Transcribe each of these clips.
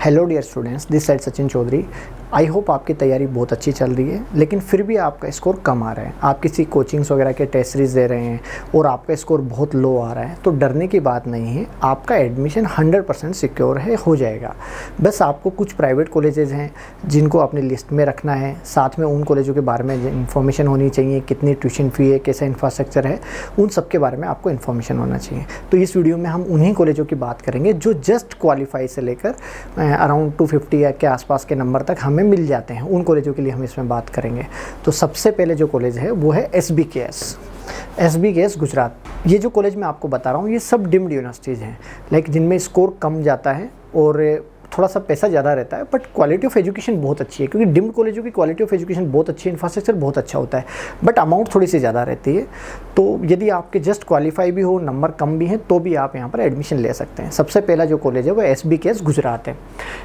Hello dear students, this side Sachin Chaudhary. I hope आपकी तैयारी बहुत अच्छी चल रही है, लेकिन फिर भी आपका स्कोर कम आ रहा है। आप किसी कोचिंग्स वगैरह के टेस्ट सीरीज दे रहे हैं और आपका स्कोर बहुत लो आ रहा है, तो डरने की बात नहीं है। आपका एडमिशन 100% सिक्योर है, हो जाएगा। बस आपको कुछ प्राइवेट कॉलेजेस हैं जिनको अपनी लिस्ट में रखना है। साथ में उन कॉलेजों के बारे में इंफॉर्मेशन होनी चाहिए, कितनी ट्यूशन फ़ी है, कैसा इंफ्रास्ट्रक्चर है, उन सब के बारे में आपको इन्फॉर्मेशन होना चाहिए। तो इस वीडियो में हम उन्हीं कॉलेजों की बात करेंगे जो जस्ट क्वालिफाई से लेकर अराउंड 250 के आसपास के नंबर तक हमें मिल जाते हैं। उन कॉलेजों के लिए हम इसमें बात करेंगे। तो सबसे पहले जो कॉलेज है वो है SBKS गुजरात। ये जो कॉलेज मैं आपको बता रहा हूँ, ये सब डीम्ड यूनिवर्सिटीज़ हैं, लाइक जिनमें स्कोर कम जाता है और थोड़ा सा पैसा ज़्यादा रहता है, बट क्वालिटी ऑफ एजुकेशन बहुत अच्छी है। क्योंकि डीम्ड कॉलेजों की क्वालिटी ऑफ एजुकेशन बहुत अच्छी है, इंफ्रास्ट्रक्चर बहुत अच्छा होता है, बट अमाउंट थोड़ी सी ज़्यादा रहती है। तो यदि आपके जस्ट क्वालिफाई भी हो, नंबर कम भी हैं, तो भी आप यहाँ पर एडमिशन ले सकते हैं। सबसे पहला जो कॉलेज है वो SBKS गुजरात है।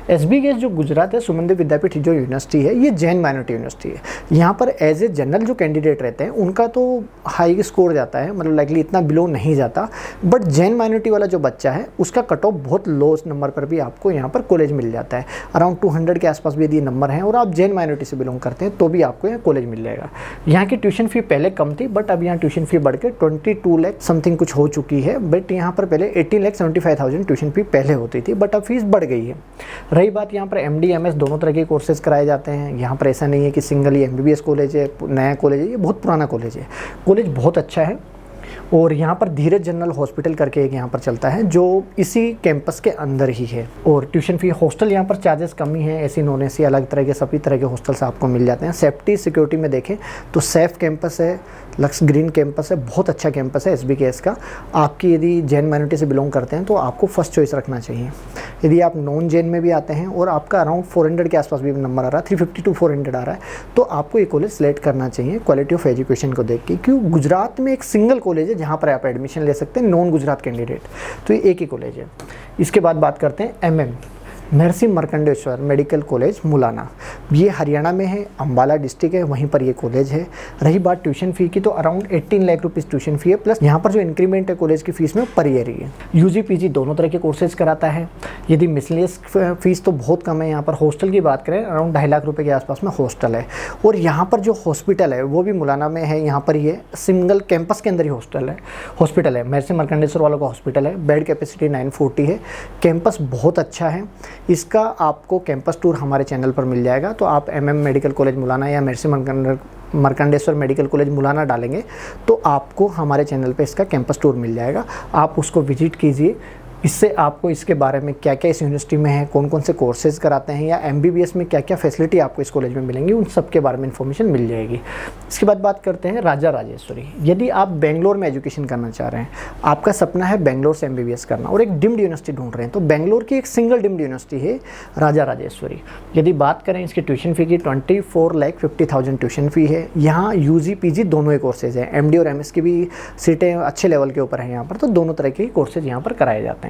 SBKS जो गुजरात है, सुमन देव विद्यापीठ जो यूनिवर्सिटी है, ये जैन माइनॉरिटी यूनिवर्सिटी है। यहाँ पर एज ए जनरल जो कैंडिडेट रहते हैं उनका तो हाई स्कोर जाता है, मतलब लाइकली इतना बिलो नहीं जाता, बट जैन माइनॉरिटी वाला जो बच्चा है उसका कट ऑफ बहुत लो नंबर पर भी आपको यहाँ पर कॉलेज मिल जाता है। अराउंड 200 के आसपास भी यदि नंबर हैं और आप जैन माइनॉरिटी से बिलोंग करते हैं तो भी आपको यहाँ कॉलेज मिल जाएगा। यहाँ की ट्यूशन फी पहले कम थी, बट अब यहाँ ट्यूशन फी बढ़ के 22 लाख समथिंग कुछ हो चुकी है। बट यहाँ पर पहले 18,75,000 ट्यूशन फी पहले होती थी, बट अब फीस बढ़ गई है। रही बात यहाँ पर MD MS दोनों तरह के कोर्सेज कराए जाते हैं। यहाँ पर ऐसा नहीं है कि सिंगल ही MBBS कॉलेज है, नया कॉलेज है। ये बहुत पुराना कॉलेज है, कॉलेज बहुत अच्छा है। और यहाँ पर धीरज जनरल हॉस्पिटल करके एक यहाँ पर चलता है जो इसी कैंपस के अंदर ही है। और ट्यूशन फी, हॉस्टल यहाँ पर चार्जेस कम ही हैं। AC नॉन AC अलग तरह के सभी तरह के हॉस्टल्स आपको मिल जाते हैं। सेफ्टी सिक्योरिटी में देखें तो सेफ कैंपस है, लक्स ग्रीन कैंपस है, बहुत अच्छा कैंपस है SBKS का। आपकी यदि जैन माइनॉरिटी से बिलोंग करते हैं तो आपको फर्स्ट चॉइस रखना चाहिए। यदि आप नॉन जैन में भी आते हैं और आपका अराउंड 400 के आसपास भी नंबर आ रहा है, 350 to 400 आ रहा है, तो आपको ये कॉलेज सेलेक्ट करना चाहिए क्वालिटी ऑफ एजुकेशन को देख के। क्योंकि गुजरात में एक सिंगल कॉलेज है जहाँ पर आप एडमिशन ले सकते हैं नॉन गुजरात कैंडिडेट, तो ये एक ही कॉलेज है। इसके बाद बात करते हैं MM महर्षि मार्कंडेश्वर मेडिकल कॉलेज मुलाना। ये हरियाणा में है, अम्बाला डिस्ट्रिक्ट है, वहीं पर ये कॉलेज है। रही बात ट्यूशन फ़ी की, तो around 18 lakh rupees tuition fee है, प्लस यहाँ पर जो इंक्रीमेंट है कॉलेज की फ़ीस में पर ईयर ही है। UG PG दोनों तरह के कोर्सेज कराता है। यदि मिसलेनियस फ़ीस तो बहुत कम है। यहाँ पर हॉस्टल की बात करें, अराउंड 2.5 लाख रुपये के आसपास में हॉस्टल है। और यहाँ पर जो हॉस्पिटल है वो भी मुलाना में है। यहाँ पर ये सिंगल कैंपस के अंदर ही हॉस्पिटल है। महर्षि मार्कंडेश्वर वालों का हॉस्पिटल है। बेड कैपेसिटी 940 है। कैंपस बहुत अच्छा है। इसका आपको कैंपस टूर हमारे चैनल पर मिल जाएगा। तो आप MM मेडिकल कॉलेज मुलाना या महर्षि मार्कंडेश्वर मेडिकल कॉलेज मुलाना डालेंगे तो आपको हमारे चैनल पे इसका कैंपस टूर मिल जाएगा। आप उसको विजिट कीजिए। इससे आपको इसके बारे में क्या क्या इस यूनिवर्सिटी में है, कौन कौन से कोर्सेज कराते हैं, या MBBS में क्या क्या फैसिलिटी आपको इस कॉलेज में मिलेंगी, उन सब के बारे में इन्फॉर्मेशन मिल जाएगी। इसके बाद बात करते हैं राजा राजेश्वरी। यदि आप बेंगलोर में एजुकेशन करना चाह रहे हैं, आपका सपना है बेंगलोर से MBBS करना और एक डीम्ड यूनिवर्सिटी ढूंढ रहे हैं, तो बेंगलोर की एक सिंगल डीम्ड यूनिवर्सिटी है राजा राजेश्वरी। यदि बात करें इसकी ट्यूशन फ़ी की, 24,50,000 ट्यूशन फ़ी है। यहाँ UG PG दोनों ही कोर्सेज हैं। MD और MS की भी सीटें अच्छे लेवल के ऊपर हैं यहाँ पर, तो दोनों तरह के कोर्सेज यहाँ पर कराए जाते हैं।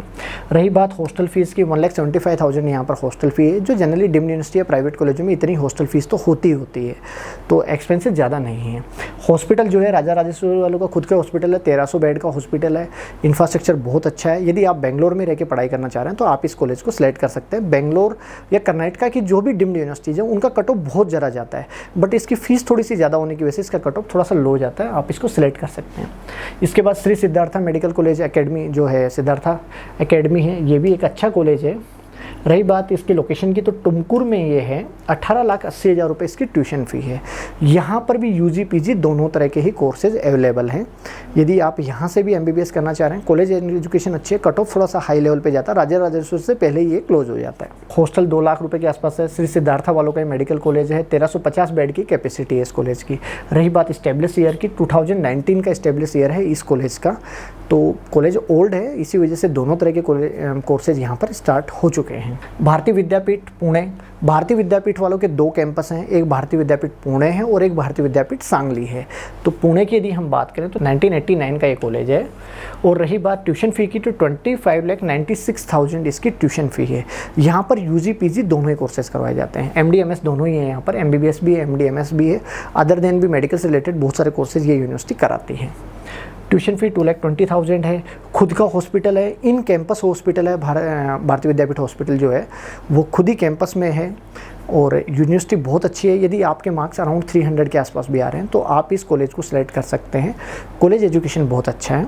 रही बात हॉस्टल फीस की, 1,75,000 यहाँ पर हॉस्टल फी है, जो जनरली डीम्ड यूनिवर्सिटी या प्राइवेट कॉलेजों में इतनी हॉस्टल फीस तो होती है, तो एक्सपेंसेस ज़्यादा नहीं है। हॉस्पिटल जो है राजा राजेश्वर वालों का खुद का हॉस्पिटल है, 1300 बेड का हॉस्पिटल है। इंफ्रास्ट्रक्चर बहुत अच्छा है। यदि आप बेंगलोर में रह के पढ़ाई करना चाह रहे हैं तो आप इस कॉलेज को सिलेक्ट कर सकते हैं। बेंगलोर या कर्नाटका की जो भी डीम्ड यूनिवर्सिटीज़ है उनका कट ऑफ बहुत ज़्यादा जाता है, बट इसकी फ़ीस थोड़ी सी ज़्यादा होने की वजह से इसका कट ऑफ थोड़ा सा लो जाता है। आप इसको सिलेक्ट कर सकते हैं। इसके बाद Shri Siddhartha medical college academy जो है, सिद्धार्था अकेडमी है, ये भी एक अच्छा कॉलेज है। रही बात इसकी लोकेशन की, तो टुमकुर में ये है। 18,80,000 रुपये इसकी ट्यूशन फ़ी है। यहाँ पर भी UG PG दोनों तरह के ही कोर्सेज अवेलेबल हैं। यदि आप यहाँ से भी MBBS करना चाह रहे हैं, कॉलेज एजुकेशन अच्छी है, कट ऑफ थोड़ा सा हाई लेवल पे जाता है। राजा राजेश्वर से पहले ही ये क्लोज हो जाता है। हॉस्टल 2 लाख रुपये के आसपास है। श्री सिद्धार्था वालों का मेडिकल कॉलेज है। 1350 बेड की कैपेसिटी है इस कॉलेज की। रही बात इस्टेब्लिश ईयर की, 2019 का इस्टेब्लिश ईयर है इस कॉलेज का, तो कॉलेज ओल्ड है, इसी वजह से दोनों तरह के कोर्सेज यहाँ पर स्टार्ट हो चुके हैं। भारतीय विद्यापीठ पुणे, भारतीय विद्यापीठ वालों के 2 कैंपस हैं। एक भारतीय विद्यापीठ पुणे है और एक भारतीय विद्यापीठ सांगली है। तो पुणे की यदि हम बात करें तो 1989 का ये कॉलेज है। और रही बात ट्यूशन फ़ी की, तो 25,96,000 इसकी ट्यूशन फ़ी है। यहाँ पर UG PG दोनों ही कोर्सेज करवाए जाते हैं। MD MS दोनों ही हैं यहाँ पर, MBBS भी है, MD MS भी है। अदर देन भी मेडिकल से रिलेटेड बहुत सारे कोर्सेज ये यूनिवर्सिटी कराती है। ट्यूशन फ़ी 2,20,000 है। खुद का हॉस्पिटल है, इन कैंपस हॉस्पिटल है। भारतीय विद्यापीठ हॉस्पिटल जो है वो खुद ही कैंपस में है और यूनिवर्सिटी बहुत अच्छी है। यदि आपके मार्क्स अराउंड 300 के आसपास भी आ रहे हैं तो आप इस कॉलेज को सिलेक्ट कर सकते हैं। कॉलेज एजुकेशन बहुत अच्छा है।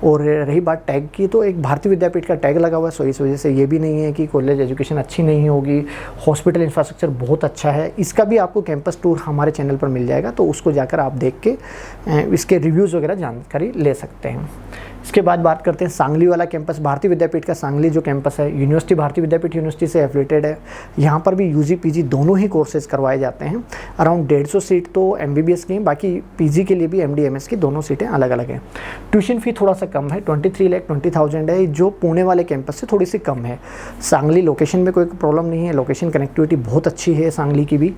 और रही बात टैग की, तो एक भारतीय विद्यापीठ का टैग लगा हुआ है, सो इस वजह से ये भी नहीं है कि कॉलेज एजुकेशन अच्छी नहीं होगी। हॉस्पिटल इंफ्रास्ट्रक्चर बहुत अच्छा है। इसका भी आपको कैंपस टूर हमारे चैनल पर मिल जाएगा, तो उसको जाकर आप देख के इसके रिव्यूज़ वगैरह जानकारी ले सकते हैं। इसके बाद बात करते हैं सांगली वाला कैंपस। भारतीय विद्यापीठ का सांगली जो कैंपस है, यूनिवर्सिटी भारतीय विद्यापीठ यूनिवर्सिटी से एफिलेटेड है। यहाँ पर भी यूजी पीजी दोनों ही कोर्सेज करवाए जाते हैं। अराउंड 150 सीट तो एमबीबीएस की हैं, बाकी पीजी के लिए भी एमडीएमएस की दोनों सीटें अलग अलग हैं। ट्यूशन फ़ी थोड़ा सा कम है, 23,20,000 है, जो पुणे वाले कैंपस से थोड़ी सी कम है। सांगली लोकेशन में कोई प्रॉब्लम नहीं है, लोकेशन कनेक्टिविटी बहुत अच्छी है सांगली की भी,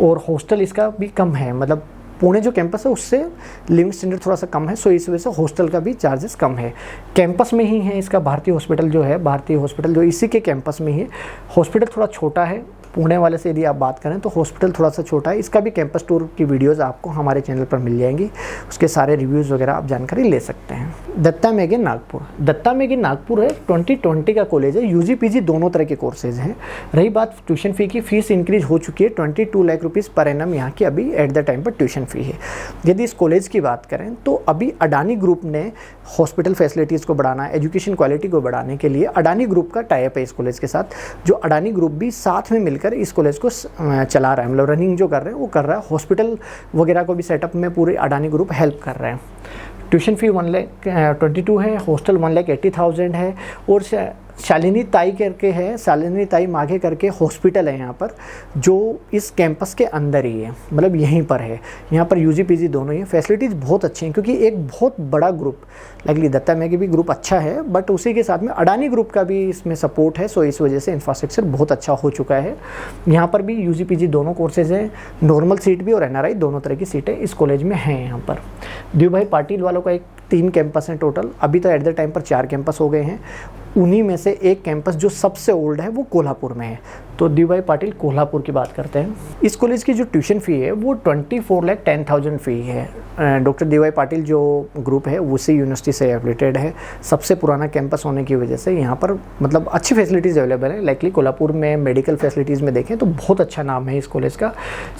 और हॉस्टल इसका भी कम है। मतलब पुणे जो कैंपस है उससे लिविंग स्टैंडर्ड थोड़ा सा कम है, सो इस वजह से हॉस्टल का भी चार्जेस कम है। कैंपस में ही है इसका भारतीय हॉस्पिटल जो है, भारतीय हॉस्पिटल जो इसी के कैंपस में ही है। हॉस्पिटल थोड़ा छोटा है, पुणे वाले से यदि आप बात करें तो हॉस्पिटल थोड़ा सा छोटा है। इसका भी कैंपस टूर की वीडियोस आपको हमारे चैनल पर मिल जाएंगी, उसके सारे रिव्यूज़ वगैरह आप जानकारी ले सकते हैं। दत्ता मेघे नागपुर, दत्ता मेघे नागपुर है, 2020 का कॉलेज है। यूजी पीजी दोनों तरह के कोर्सेज हैं। रही बात ट्यूशन फ़ी की, फ़ीस इंक्रीज हो चुकी है, 22 लाख रुपीज़ पर एनम यहाँ की अभी एट द टाइम पर ट्यूशन फ़ी है। यदि इस कॉलेज की बात करें तो अभी अडानी ग्रुप ने हॉस्पिटल फैसिलिटीज़ को बढ़ाना, एजुकेशन क्वालिटी को बढ़ाने के लिए अडानी ग्रुप का टाई अप है इस कॉलेज के साथ, जो अडानी ग्रुप भी साथ में मिलकर इस कॉलेज को चला रहा है। मतलब रनिंग जो कर रहे हैं वो कर रहा है। हॉस्पिटल वगैरह को भी सेटअप में पूरे अडानी ग्रुप हेल्प कर रहे हैं। ट्यूशन फ़ी 1,22,000 है, हॉस्टल 1,80,000 है, और शालिनी ताई करके है, शालिनी ताई माघे करके हॉस्पिटल है यहाँ पर, जो इस कैंपस के अंदर ही है, मतलब यहीं पर है। यहाँ पर यूजी पीजी दोनों ही है। फैसिलिटीज़ बहुत अच्छी हैं क्योंकि एक बहुत बड़ा ग्रुप, लाइकली दत्ता मेघे भी ग्रुप अच्छा है, बट उसी के साथ में अडानी ग्रुप का भी इसमें सपोर्ट है, सो इस वजह से इंफ्रास्ट्रक्चर बहुत अच्छा हो चुका है। यहाँ पर भी यूजी पीजी दोनों कोर्सेज हैं, नॉर्मल सीट भी और एनआरआई दोनों तरह की सीटें इस कॉलेज में हैं। यहाँ पर देवभाई पाटिल वालों का 3 कैंपस हैं टोटल, अभी तो एट द टाइम पर 4 कैंपस हो गए हैं। उन्हीं में से एक कैंपस जो सबसे ओल्ड है वो कोल्हापुर में है। तो देवभाई पाटिल कोल्हापुर की बात करते हैं। इस कॉलेज की जो ट्यूशन फ़ी है वो 24,10,000 फ़ी है। डॉक्टर देवभाई पाटिल जो ग्रुप है उसी यूनिवर्सिटी से एफिलेटेड है। सबसे पुराना कैंपस होने की वजह से यहाँ पर मतलब अच्छी फैसिलिटीज़ अवेलेबल है। लाइकली कोल्हापुर में मेडिकल फैसिलिटीज़ में देखें तो बहुत अच्छा नाम है इस कॉलेज का।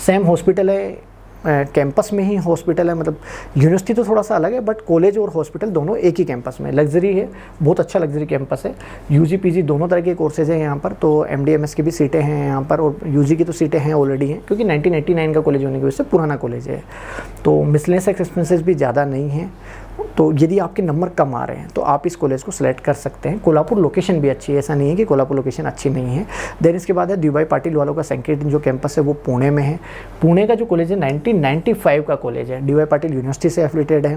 सेम हॉस्पिटल है, कैंपस में ही हॉस्पिटल है। मतलब यूनिवर्सिटी तो थोड़ा सा अलग है, बट कॉलेज और हॉस्पिटल दोनों एक ही कैंपस में। लग्जरी है, बहुत अच्छा लग्जरी कैंपस है। यूजी पीजी दोनों तरह के कोर्सेज हैं यहाँ पर, तो एमडीएमएस की भी सीटें हैं यहाँ पर, और यूजी की तो सीटें हैं ऑलरेडी हैं, क्योंकि 1989 का कॉलेज होने की वजह से पुराना कॉलेज है। तो मिसलेनियस एक्सपेंसेस भी ज़्यादा नहीं हैं। तो यदि आपके नंबर कम आ रहे हैं तो आप इस कॉलेज को सिलेक्ट कर सकते हैं। कोल्हापुर लोकेशन भी अच्छी है, ऐसा नहीं है कि कोल्हापुर लोकेशन अच्छी नहीं है। देन इसके बाद है देवभाई पाटिल वालों का सेकेंड जो कैंपस है वो पुणे में है। पुणे का जो कॉलेज है 1995 का कॉलेज है। देवभाई पाटिल यूनिवर्सिटी से एफिलेटेड है,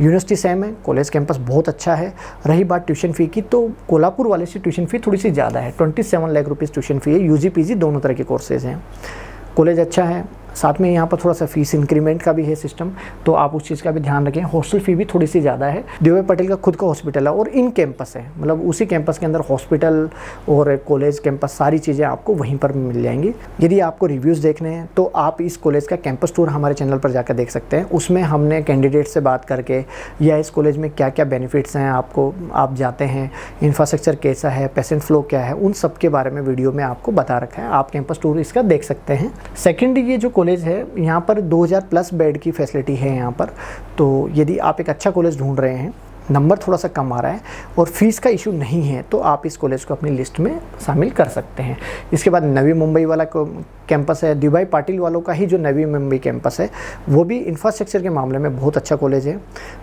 यूनिवर्सिटी सेम है, कॉलेज कैंपस बहुत अच्छा है। रही बात ट्यूशन फ़ी की, तो कोल्हापुर वाले से ट्यूशन फ़ी थोड़ी सी ज़्यादा है, 27 लाख रुपीज़ ट्यूशन फ़ी है। यूजी पीजी दोनों तरह के कोर्सेज हैं। कॉलेज अच्छा है, साथ में यहाँ पर थोड़ा सा फीस इंक्रीमेंट का भी है सिस्टम, तो आप उस चीज़ का भी ध्यान रखें। हॉस्टल फ़ी भी थोड़ी सी ज़्यादा है। देवभाई पाटिल का खुद का हॉस्पिटल है और इन कैंपस है, मतलब उसी कैंपस के अंदर हॉस्पिटल और कॉलेज कैंपस सारी चीज़ें आपको वहीं पर मिल जाएंगी। यदि आपको रिव्यूज़ देखने हैं तो आप इस कॉलेज का कैंपस टूर हमारे चैनल पर जाकर देख सकते हैं। उसमें हमने कैंडिडेट से बात करके या इस कॉलेज में क्या क्या बेनिफिट्स हैं आपको, आप जाते हैं, इंफ्रास्ट्रक्चर कैसा है, पेशेंट फ्लो क्या है, उन सब के बारे में वीडियो में आपको बता रखा है। आप कैंपस टूर इसका देख सकते हैं। सेकेंड, ये जो कॉलेज है यहाँ पर 2000 प्लस बेड की फैसिलिटी है यहाँ पर। तो यदि आप एक अच्छा कॉलेज ढूंढ रहे हैं, नंबर थोड़ा सा कम आ रहा है और फीस का इशू नहीं है, तो आप इस कॉलेज को अपनी लिस्ट में शामिल कर सकते हैं। इसके बाद नवी मुंबई वाला कैंपस है, देवभाई पाटिल वालों का ही जो नवी मुंबई कैंपस है वो भी इंफ्रास्ट्रक्चर के मामले में बहुत अच्छा कॉलेज है।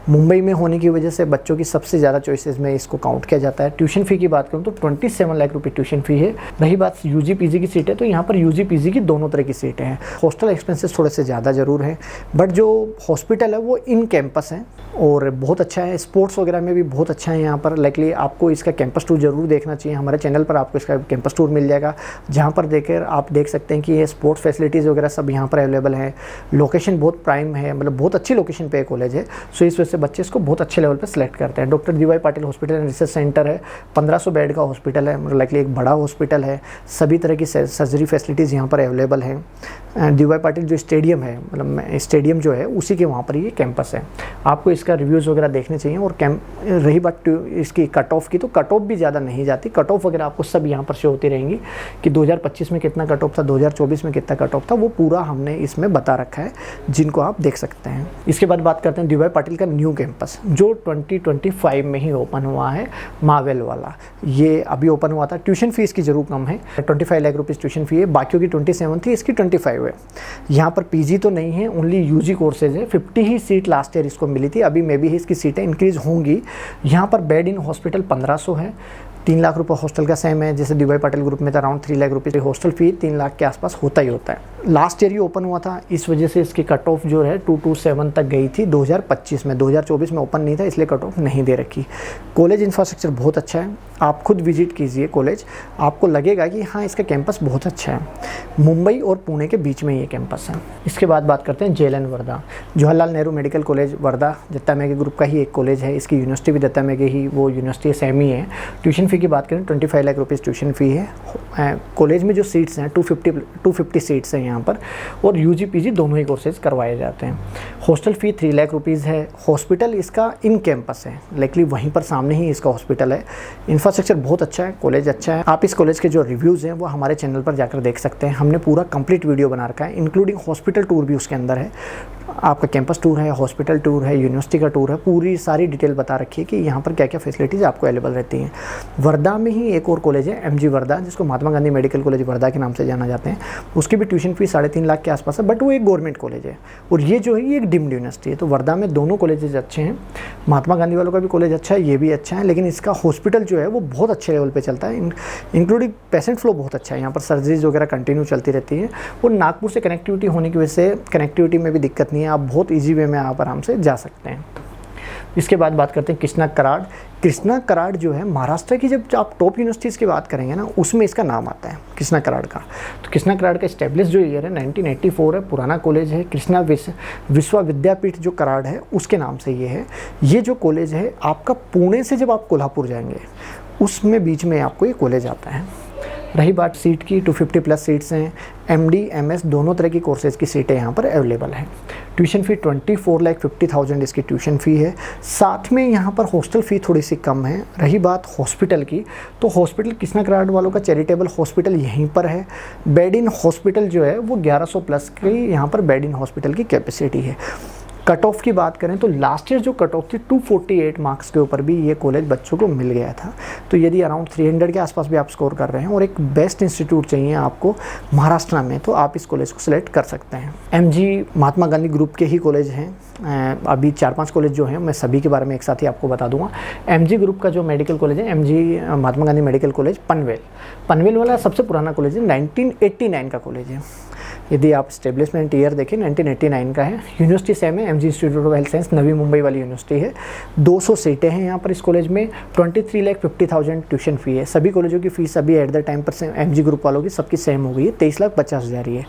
मुंबई में होने की वजह से बच्चों की सबसे ज़्यादा चॉइसेस में इसको काउंट किया जाता है। ट्यूशन फ़ी की बात करूँ तो 27 लाख रुपये ट्यूशन फ़ी है। रही बात यूजी पीजी की सीट है, तो यहाँ पर यूजी पीजी की दोनों तरह की सीटें हैं। हॉस्टल एक्सपेंसेस थोड़े से ज़्यादा ज़रूर हैं, बट जो हॉस्पिटल है वो इन कैंपस है और बहुत अच्छा है। स्पोर्ट्स कोर्स वगैरह में भी बहुत अच्छा है यहाँ पर। लाइकली आपको इसका कैंपस टूर जरूर देखना चाहिए। हमारे चैनल पर आपको इसका कैंपस टूर मिल जाएगा, जहाँ पर देखकर आप देख सकते हैं कि ये स्पोर्ट्स फैसिलिटीज़ वगैरह सब यहाँ पर अवेलेबल है। लोकेशन बहुत प्राइम है, मतलब बहुत अच्छी लोकेशन पे कॉलेज है। सो इस वजह से बच्चे इसको बहुत अच्छे लेवल पर सेलेक्ट करते हैं। Doctor DY Patil hospital and research centre है, 1500 बेड का हॉस्पिटल है, मतलब लाइकली एक बड़ा हॉस्पिटल है। सभी तरह की सर्जरी फैसिलिटीज़ यहाँ पर अवेलेबल हैं। DY पाटिल जो स्टेडियम है, मतलब स्टेडियम जो है उसी के वहाँ पर ये कैंपस है। आपको इसका रिव्यूज़ वगैरह देखने चाहिए। और रही बात इसकी कट ऑफ की, तो कट ऑफ भी ज़्यादा नहीं जाती। कट ऑफ वगैरह आपको सब यहाँ पर शो होती रहेंगी कि 2025 में कितना कट ऑफ था, 2024 में कितना कट ऑफ था, वो पूरा हमने इसमें बता रखा है, जिनको आप देख सकते हैं। इसके बाद बात करते हैं DY पाटिल का न्यू कैंपस, जो 2025 में ही ओपन हुआ है, मावेल वाला। ये अभी ओपन हुआ था। ट्यूशन फीस की जरूर कम है, 25 लाख रुपीज़ ट्यूशन फी है, बाकियों की 27 थी, इसकी 25 है। यहाँ पर PG तो नहीं है, ओनली UG कोर्सेज है। 50 ही सीट लास्ट ईयर इसको मिली थी, अभी मे भी इसकी सीटें इंक्रीज़ होंगी। यहाँ पर बेड इन हॉस्पिटल 1500 है, 3 लाख रुपये हॉस्टल का सेम है। जैसे DY पाटिल ग्रुप में था अराउंड 3 लाख रुपये हॉस्टल फी, 3 लाख के आसपास होता ही होता है। लास्ट ईयर ही ओपन हुआ था, इस वजह से इसकी कट ऑफ जो है 227 तक गई थी 2025 में। 2024 में ओपन नहीं था, इसलिए कट ऑफ नहीं दे रखी। कॉलेज इंफ्रास्ट्रक्चर बहुत अच्छा है, आप खुद विजिट कीजिए कॉलेज, आपको लगेगा कि हाँ इसका कैंपस बहुत अच्छा है। मुंबई और पुणे के बीच में ये कैंपस है। इसके बाद बात करते हैं JLN Wardha, Jawaharlal Nehru medical college Wardha, Datta Meghe group का ही एक कॉलेज है। इसकी यूनिवर्सिटी भी दत्ता मेघे ही वो यूनिवर्सिटी सेम ही है। ट्यूशन फी की बात करें 25 लाख रुपीज़ ट्यूशन फी है। कॉलेज में जो सीट्स हैं 250 सीट्स हैं यहाँ पर, और UG PG दोनों ही कोर्सेज करवाए जाते हैं। हॉस्टल फी 3 लाख रुपीज़ है। हॉस्पिटल इसका इन कैंपस है, लाइकली वहीं पर सामने ही इसका हॉस्पिटल है। इंफ्रास्ट्रक्चर बहुत अच्छा है, कॉलेज अच्छा है। आप इस कॉलेज के जो रिव्यूज़ हैं वो हमारे चैनल पर जाकर देख सकते हैं। हमने पूरा कंप्लीट वीडियो बना रखा है, इंक्लूडिंग हॉस्पिटल टूर भी उसके अंदर है। आपका कैंपस टूर है, हॉस्पिटल टूर है, यूनिवर्सिटी का टूर है, पूरी सारी डिटेल बता रखी है कि यहाँ पर क्या क्या फैसिलिटीज़ आपको अवेलेबल रहती हैं। वर्धा में ही एक और कॉलेज है MG वर्धा, जिसको महात्मा गांधी मेडिकल कॉलेज वर्धा के नाम से जाना जाते हैं। उसकी भी ट्यूशन फीस 3.5 लाख के आसपास है, बट वो एक गवर्नमेंट कॉलेज है। और ये जो है ये एक डीम्ड यूनिवर्सिटी है। तो वर्धा में दोनों कॉलेजेस अच्छे हैं। महात्मा गांधी वालों का भी कॉलेज अच्छा है, ये भी अच्छा है, लेकिन इसका हॉस्पिटल जो है वो बहुत अच्छे लेवल पर चलता है। इंक्लूडिंग पेशेंट फ्लो बहुत अच्छा है, यहाँ पर सर्जरीज वगैरह कंटिन्यू चलती रहती है। और नागपुर से कनेक्टिविटी होने की वजह से कनेक्टिविटी में भी दिक्कत नहीं है, आप बहुत ईजी वे में आप आराम से जा सकते हैं। इसके बाद बात करते हैं कृष्णा कराड। कृष्णा कराड जो है महाराष्ट्र की, जब आप टॉप यूनिवर्सिटीज़ की बात करेंगे ना, उसमें इसका नाम आता है कृष्णा कराड का। तो कृष्णा कराड का स्टैब्लिश जो ईयर है 1984 है, पुराना कॉलेज है। कृष्णा विश्वविद्यापीठ जो कराड है उसके नाम से ये है। ये जो कॉलेज है आपका पुणे से जब आप कोल्हापुर जाएंगे उसमें बीच में आपको ये कॉलेज आता है। रही बात सीट की, 250 प्लस सीट्स हैं। MD MS दोनों तरह की कोर्सेज की सीटें यहाँ पर अवेलेबल हैं। ट्यूशन फ़ी 24,50,000 इसकी ट्यूशन फ़ी है। साथ में यहाँ पर हॉस्टल फ़ी थोड़ी सी कम है। रही बात हॉस्पिटल की, तो हॉस्पिटल कृष्णा कराड वालों का चैरिटेबल हॉस्पिटल यहीं पर है। बेड इन हॉस्पिटल जो है वो 1100 प्लस की यहाँ पर बेड इन हॉस्पिटल की कैपेसिटी है। कट ऑफ की बात करें तो लास्ट ईयर जो कट ऑफ थी 248 मार्क्स के ऊपर भी ये कॉलेज बच्चों को मिल गया था। तो यदि अराउंड 300 के आसपास भी आप स्कोर कर रहे हैं और एक बेस्ट इंस्टीट्यूट चाहिए आपको महाराष्ट्र में, तो आप इस कॉलेज को सिलेक्ट कर सकते हैं। MG महात्मा गांधी ग्रुप के ही कॉलेज हैं। अभी 4-5 कॉलेज जो हैं मैं सभी के बारे में एक साथ ही आपको बता दूंगा। MG ग्रुप का जो मेडिकल कॉलेज है, MG Mahatma Gandhi medical college Panvel वाला सबसे पुराना कॉलेज है, 1989 का कॉलेज है। यदि आप स्टेब्लिशमेंट ईयर देखें 1989 का है। यूनिवर्सिटी सेम है, MG institute of health science, Navi Mumbai वाली यूनिवर्सिटी है। 200 सीटें हैं यहाँ पर इस कॉलेज में। 23,50,000 ट्यूशन फ़ी है। सभी कॉलेजों की फ़ीस अभी एट द टाइम पर MG ग्रुप वालों की सबकी सेम हो गई है, 23,50,000 ही है।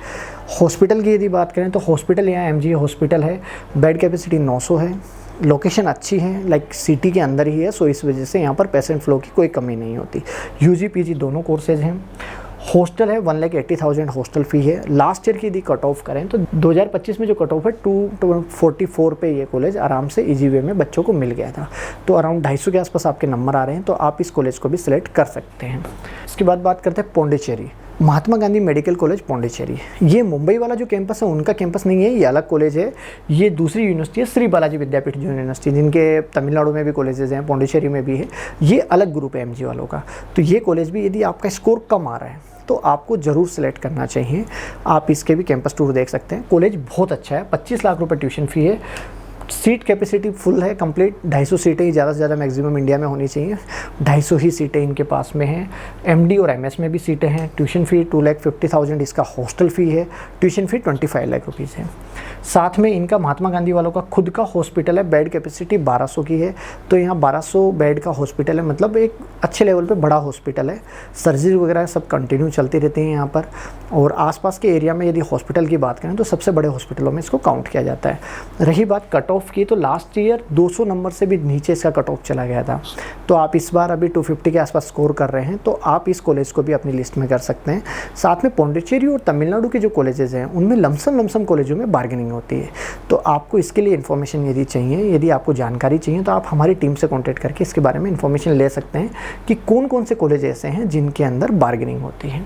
हॉस्पिटल की यदि बात करें तो हॉस्पिटल यहाँ MG हॉस्पिटल है, बेड कैपेसिटी 900 है। लोकेशन अच्छी है, लाइक सिटी के अंदर ही है, सो इस वजह से यहाँ पर पेशेंट फ्लो की कोई कमी नहीं होती। UG PG दोनों कोर्सेज हैं। हॉस्टल है 1,80,000 हॉस्टल फ़ी है। लास्ट ईयर की यदि कट ऑफ करें तो 2025 में जो कट ऑफ है 244 पे ये कॉलेज आराम से इजी वे में बच्चों को मिल गया था। तो अराउंड 250 के आसपास आपके नंबर आ रहे हैं, तो आप इस कॉलेज को भी सिलेक्ट कर सकते हैं। इसके बाद बात करते हैं पौंडीचेरी, महात्मा गांधी मेडिकल कॉलेज पौंडीचेरी। ये मुंबई वाला जो कैंपस है उनका कैंपस नहीं है, ये अलग कॉलेज है। ये दूसरी यूनिवर्सिटी है, श्री बालाजी विद्यापीठ यूनिवर्सिटी, जिनके तमिलनाडु में भी कॉलेजेस हैं, पौंडीचेरी में भी है। ये अलग ग्रुप है MG वालों का। तो ये कॉलेज भी यदि आपका स्कोर कम आ रहा है तो आपको ज़रूर सेलेक्ट करना चाहिए। आप इसके भी कैंपस टूर देख सकते हैं। कॉलेज बहुत अच्छा है, 25 लाख रुपए ट्यूशन फ़ी है। सीट कैपेसिटी फुल है, कंप्लीट 250 सीटें ही ज़्यादा से ज़्यादा मैक्सिमम इंडिया में होनी चाहिए, 250 ही सीटें इनके पास में हैं। एमडी और एमएस में भी सीटें हैं। ट्यूशन फ़ी 2,50,000 इसका हॉस्टल फ़ी है। ट्यूशन फ़ी 25 लाख रुपीज़ है। साथ में इनका महात्मा गांधी वालों का खुद का हॉस्पिटल है, बेड कैपेसिटी 1200 की है। तो यहाँ 1200 बेड का हॉस्पिटल है, मतलब एक अच्छे लेवल पे बड़ा हॉस्पिटल है। सर्जरी वगैरह सब कंटिन्यू चलती रहती हैं यहाँ पर। और आसपास के एरिया में यदि हॉस्पिटल की बात करें तो सबसे बड़े हॉस्पिटलों में इसको काउंट किया जाता है। रही बात कट ऑफ की, तो लास्ट ईयर 200 नंबर से भी नीचे इसका कट ऑफ चला गया था। तो आप इस बार अभी 250 के आसपास स्कोर कर रहे हैं, तो आप इस कॉलेज को भी अपनी लिस्ट में कर सकते हैं। साथ में पौंडीचेरी और तमिलनाडु के जो कॉलेजेस हैं उनमें लमसम कॉलेजों में बार्गेनिंग होती है। तो आपको इसके लिए इन्फॉर्मेशन यदि चाहिए, यदि आपको जानकारी चाहिए, तो आप हमारी टीम से कॉन्टैक्ट करके इसके बारे में इन्फॉर्मेशन ले सकते हैं कि कौन कौन से कॉलेज ऐसे हैं जिनके अंदर बार्गेनिंग होती है।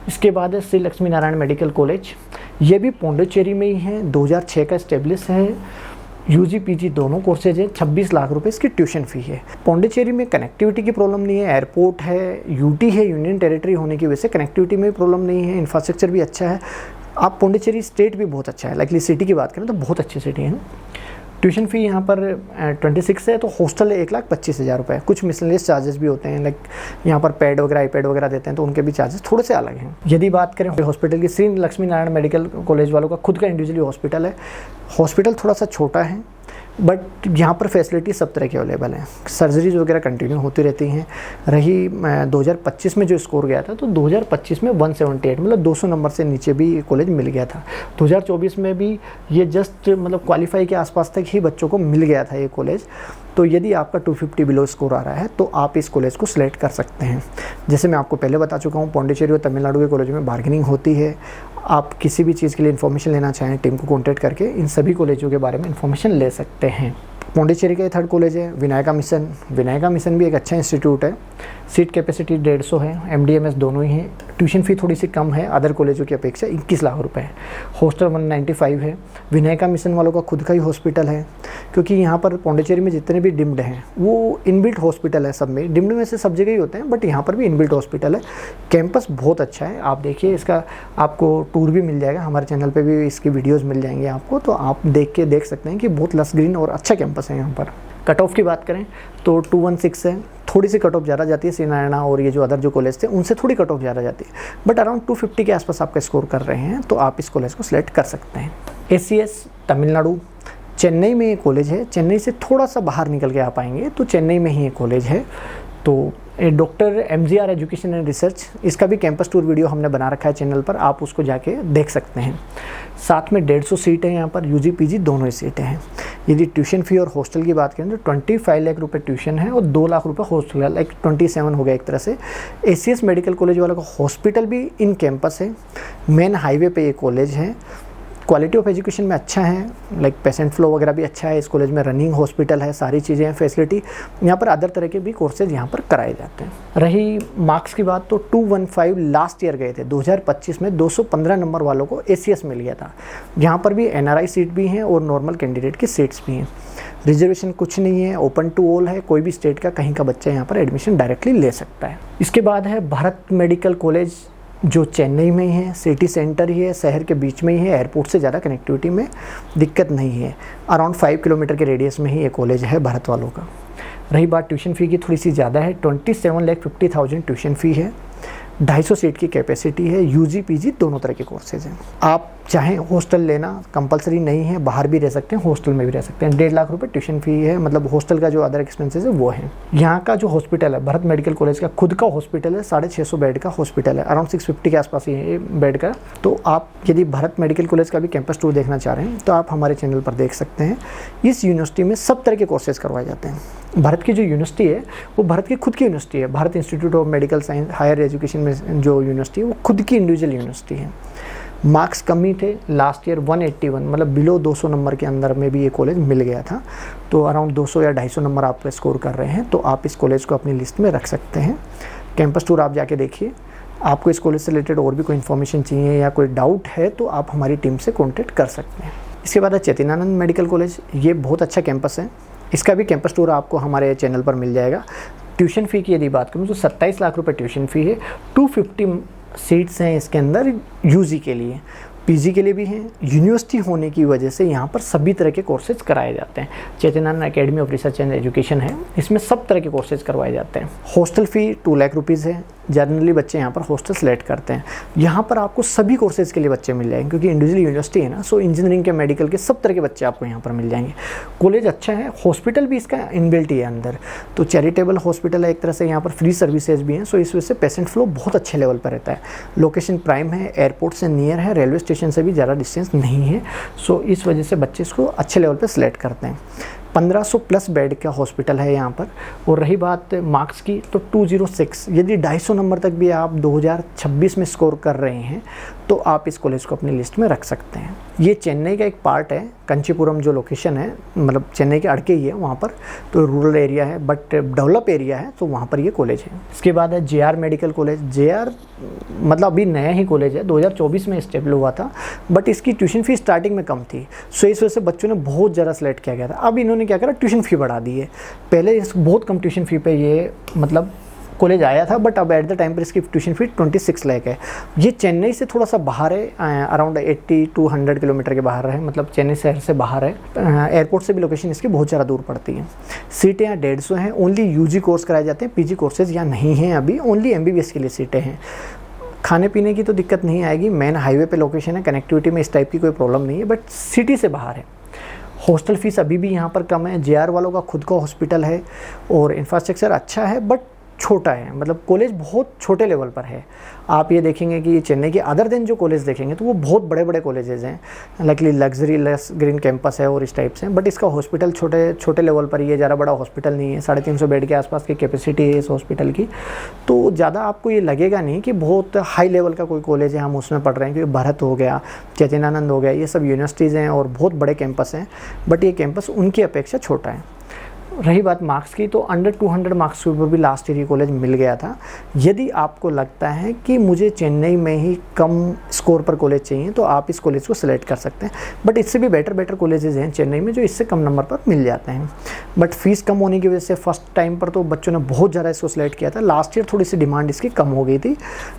इसके बाद है श्री लक्ष्मी नारायण मेडिकल कॉलेज। ये भी पौंडीचेरी में ही है, 2006 का एस्टेब्लिश है। यूजी पीजी दोनों कोर्सेज है। 26 लाख रुपए इसकी ट्यूशन फ़ी है। पौंडीचेरी में कनेक्टिविटी की प्रॉब्लम नहीं है, एयरपोर्ट है, यूटी है, यूनियन टेरिटरी होने की वजह से कनेक्टिविटी में प्रॉब्लम नहीं है, इंफ्रास्ट्रक्चर भी अच्छा है। आप पौंडीचेरी स्टेट भी बहुत अच्छा है, लाइकली सिटी की बात करें तो बहुत अच्छी सिटी है। ट्यूशन फ़ी यहाँ पर 26 है। तो हॉस्टल है 1,25,000 रुपये। कुछ मिसलेनियस चार्जेस भी होते हैं, लाइक यहाँ पर पैड वगैरह आईपैड वगैरह देते हैं, तो उनके भी चार्जेस थोड़े से अलग हैं। यदि बात करें हॉस्पिटल की, श्री लक्ष्मी नारायण मेडिकल कॉलेज वालों का खुद का इंडिविजुअली हॉस्पिटल है। हॉस्पिटल थोड़ा सा छोटा है, बट यहाँ पर फैसिलिटी सब तरह की अवेलेबल हैं। सर्जरीज वगैरह कंटिन्यू होती रहती हैं। रही 2025 में जो स्कोर गया था, तो 2025 में 178, मतलब 200 नंबर से नीचे भी कॉलेज मिल गया था। 2024 में भी ये जस्ट मतलब क्वालिफाई के आसपास तक ही बच्चों को मिल गया था ये कॉलेज। तो यदि आपका 250 बिलो स्कोर आ रहा है तो आप इस कॉलेज को सिलेक्ट कर सकते हैं। जैसे मैं आपको पहले बता चुका हूँ, पौंडीचेरी और तमिलनाडु के कॉलेज में बार्गेनिंग होती है। आप किसी भी चीज़ के लिए इन्फॉर्मेशन लेना चाहें, टीम को कॉन्टैक्ट करके इन सभी कॉलेजों के बारे में इन्फॉर्मेशन ले सकते हैं। पौंडीचेरी का 3rd कॉलेज है विनायका मिशन। विनायका मिशन भी एक अच्छा इंस्टीट्यूट है। सीट कैपेसिटी 150 है, MD/MS दोनों ही हैं। ट्यूशन फ़ी थोड़ी सी कम है अदर कॉलेजों की अपेक्षा, 21 लाख रुपए है। हॉस्टल 195 है। विनायका मिशन वालों का खुद का ही हॉस्पिटल है, क्योंकि यहाँ पर पौंडीचेरी में जितने भी डिम्ड हैं वो इनबिल्ट हॉस्पिटल है सब में। डिम्ड में से सब जगह ही होते हैं, बट यहाँ पर भी इनबिल्ट हॉस्पिटल है। कैंपस बहुत अच्छा है, आप देखिए, इसका आपको टूर भी मिल जाएगा, हमारे चैनल पर भी इसकी वीडियोज़ मिल जाएंगे आपको, तो आप देख सकते हैं कि बहुत लस ग्रीन और अच्छा कैंपस है यहाँ पर। कट ऑफ की बात करें तो 216 है। थोड़ी सी कट ऑफ ज़्यादा जाती है, श्री नारायणा और ये जो अदर जो कॉलेज थे उनसे थोड़ी कट ऑफ ज़्यादा जाती है, बट अराउंड 250 के आसपास आपका स्कोर कर रहे हैं, तो आप इस कॉलेज को सिलेक्ट कर सकते हैं। ACS तमिलनाडु, चेन्नई में ये कॉलेज है। चेन्नई से थोड़ा सा बाहर निकल के आप आएंगे तो चेन्नई में ही ये कॉलेज है। तो doctor MGR education and research, इसका भी कैंपस टूर वीडियो हमने बना रखा है चैनल पर, आप उसको जाके देख सकते हैं। साथ में 150 सीट है यहाँ पर, UG PG दोनों ही सीटें हैं। यदि ट्यूशन फ़ी और हॉस्टल की बात करें तो 25 लाख रुपये ट्यूशन है और 2 लाख रुपये हॉस्टल है, लाइक 27 हो गया एक तरह से। ACS मेडिकल कॉलेज वालों का हॉस्पिटल भी इन कैंपस है, मेन हाईवे पे ये कॉलेज है। क्वालिटी ऑफ एजुकेशन में अच्छा है, लाइक पेशेंट फ्लो वगैरह भी अच्छा है। इस कॉलेज में रनिंग हॉस्पिटल है, सारी चीज़ें हैं, फैसिलिटी। यहाँ पर अदर तरह के भी कोर्सेज यहाँ पर कराए जाते हैं। रही मार्क्स की बात तो 215 लास्ट ईयर गए थे। 2025 में 215 नंबर वालों को ACS मिल गया था। यहाँ पर भी NRI सीट भी हैं और नॉर्मल कैंडिडेट की सीट्स भी हैं। रिजर्वेशन कुछ नहीं है, ओपन टू ऑल है, कोई भी स्टेट का कहीं का बच्चा यहाँ पर एडमिशन डायरेक्टली ले सकता है। इसके बाद है भारत मेडिकल कॉलेज, जो चेन्नई में ही है, सिटी सेंटर ही है, शहर के बीच में ही है, एयरपोर्ट से ज़्यादा कनेक्टिविटी में दिक्कत नहीं है। अराउंड 5 किलोमीटर के रेडियस में ही ये कॉलेज है भारत वालों का। रही बात ट्यूशन फ़ी की, थोड़ी सी ज़्यादा है, 27,50,000 ट्यूशन फ़ी है। 250 सीट की कैपेसिटी है। UG PG दोनों तरह के कोर्सेज हैं। आप चाहें हॉस्टल लेना कंपलसरी नहीं है, बाहर भी रह सकते हैं, हॉस्टल में भी रह सकते हैं। 1.5 लाख रुपए ट्यूशन फ़ी है, मतलब हॉस्टल का जो अदर एक्सपेंसेस है वो है। यहाँ का जो हॉस्पिटल है भारत मेडिकल कॉलेज का खुद का हॉस्पिटल है, 650 बेड का हॉस्पिटल है, अराउंड 650 के आसपास ये बेड का। तो आप यदि भारत मेडिकल कॉलेज का भी कैंपस टूर देखना चाह रहे हैं तो आप हमारे चैनल पर देख सकते हैं। इस यूनिवर्सिटी में सब तरह के कोर्सेज करवाए जाते हैं। भारत की जो यूनिवर्सिटी है वो भारत की खुद की यूनिवर्सिटी है। Bharat institute of medical science higher education में जो यूनिवर्सिटी है वो खुद की इंडिविजुअल यूनिवर्सिटी है। मार्क्स कम ही थे, लास्ट ईयर 181, मतलब बिलो 200 नंबर के अंदर में भी ये कॉलेज मिल गया था। तो अराउंड 200 या 250 नंबर आप स्कोर कर रहे हैं तो आप इस कॉलेज को अपनी लिस्ट में रख सकते हैं। कैंपस टूर आप जाके देखिए। आपको इस कॉलेज से रिलेटेड और भी कोई इन्फॉर्मेशन चाहिए या कोई डाउट है तो आप हमारी टीम से कॉन्टेक्ट कर सकते हैं। इसके बाद है चेतनानंद मेडिकल कॉलेज, ये बहुत अच्छा कैंपस है। इसका भी कैंपस टूर आपको हमारे चैनल पर मिल जाएगा। ट्यूशन फ़ी की यदि बात करूँ तो 27 लाख रुपए ट्यूशन फ़ी है। 250 सीट्स हैं इसके अंदर UG के लिए पीजी के लिए भी हैं। यूनिवर्सिटी होने की वजह से यहाँ पर सभी तरह के कोर्सेज कराए जाते हैं। Chaitanya academy of research and education है, इसमें सब तरह के कोर्सेज करवाए जाते हैं। हॉस्टल फ़ी 2 लाख रुपीज़ है। जनरली बच्चे यहाँ पर हॉस्टल सेलेक्ट करते हैं। यहाँ पर आपको सभी कोर्सेज के लिए बच्चे मिल जाएंगे, क्योंकि इंडिविजुअल यूनिवर्सिटी है ना, सो इंजीनियरिंग के, मेडिकल के सब तरह के बच्चे आपको यहाँ पर मिल जाएंगे। कॉलेज अच्छा है, हॉस्पिटल भी इसका इनबिल्ट ही है अंदर, तो चैरिटेबल हॉस्पिटल है एक तरह से। यहाँ पर फ्री सर्विसेज भी हैं, सो इस वजह से पेशेंट फ्लो बहुत अच्छे लेवल पर रहता है। लोकेशन प्राइम है, एयरपोर्ट से नियर है, रेलवे स्टेशन से भी ज़्यादा डिस्टेंस नहीं है, सो इस वजह से बच्चे इसको अच्छे लेवल पर सिलेक्ट करते हैं। 1500 प्लस बेड का हॉस्पिटल है यहाँ पर। और रही बात मार्क्स की, तो 206, यदि 250 नंबर तक भी आप 2026 में स्कोर कर रहे हैं तो आप इस कॉलेज को अपनी लिस्ट में रख सकते हैं। ये चेन्नई का एक पार्ट है, कंचीपुरम जो लोकेशन है, मतलब चेन्नई के अड़के ही है वहाँ पर, तो रूरल एरिया है बट डेवलप एरिया है, तो वहाँ पर ये कॉलेज है। इसके बाद है JR मेडिकल कॉलेज। JR मतलब अभी नया ही कॉलेज है, 2024 में स्टेबल हुआ था, बट इसकी ट्यूशन फीस स्टार्टिंग में कम थी, सो इस वजह से बच्चों ने बहुत ज़्यादा सेलेक्ट किया गया था। अब इन्होंने क्या करा, ट्यूशन फ़ी बढ़ा दी है। पहले इस बहुत कम ट्यूशन फ़ी पे ये मतलब कॉलेज आया था, बट अब एट द टाइम पर इसकी ट्यूशन फी 26 लाख है। ये चेन्नई से थोड़ा सा बाहर है, अराउंड 80 to 100 किलोमीटर के बाहर है, मतलब चेन्नई शहर से बाहर है। एयरपोर्ट से भी लोकेशन इसकी बहुत ज़्यादा दूर पड़ती है। सीटें यहाँ 150 हैं। ओनली UG कोर्स कराए जाते हैं, PG कोर्सेज यहाँ नहीं हैं अभी, ओनली MBBS के लिए सीटें हैं। खाने पीने की तो दिक्कत नहीं आएगी, मेन हाईवे पे लोकेशन है, कनेक्टिविटी में इस टाइप की कोई प्रॉब्लम नहीं है, बट सिटी से बाहर है। हॉस्टल फीस अभी भी यहाँ पर कम है। JR वालों का खुद का हॉस्पिटल है और इंफ्रास्ट्रक्चर अच्छा है, बट छोटा है, मतलब कॉलेज बहुत छोटे लेवल पर है। आप ये देखेंगे कि चेन्नई के अदर देन जो कॉलेज देखेंगे तो वो बहुत बड़े बड़े कॉलेजेस हैं, likely luxury less green campus है और इस टाइप से, बट इसका हॉस्पिटल छोटे लेवल पर ही है, ज़्यादा बड़ा हॉस्पिटल नहीं है। 350 बेड के आसपास की कैपेसिटी है इस हॉस्पिटल की, तो ज़्यादा आपको ये लगेगा नहीं कि बहुत हाई लेवल का कोई कॉलेज है, हम उसमें पढ़ रहे हैं। क्योंकि भारत हो गया, चैतन्यानंद हो गया, ये सब यूनिवर्सिटीज़ हैं और बहुत बड़े कैंपस हैं, बट ये कैंपस उनकी अपेक्षा छोटा है। रही बात मार्क्स की, तो अंडर 200 मार्क्स के ऊपर भी लास्ट ईयर ये कॉलेज मिल गया था। यदि आपको लगता है कि मुझे चेन्नई में ही कम स्कोर पर कॉलेज चाहिए तो आप इस कॉलेज को सिलेक्ट कर सकते हैं, बट इससे भी बेटर कॉलेजेस हैं चेन्नई में जो इससे कम नंबर पर मिल जाते हैं। बट फीस कम होने की वजह से फर्स्ट टाइम पर तो बच्चों ने बहुत ज़्यादा इसको सिलेक्ट किया था। लास्ट ईयर थोड़ी सी डिमांड इसकी कम हो गई थी,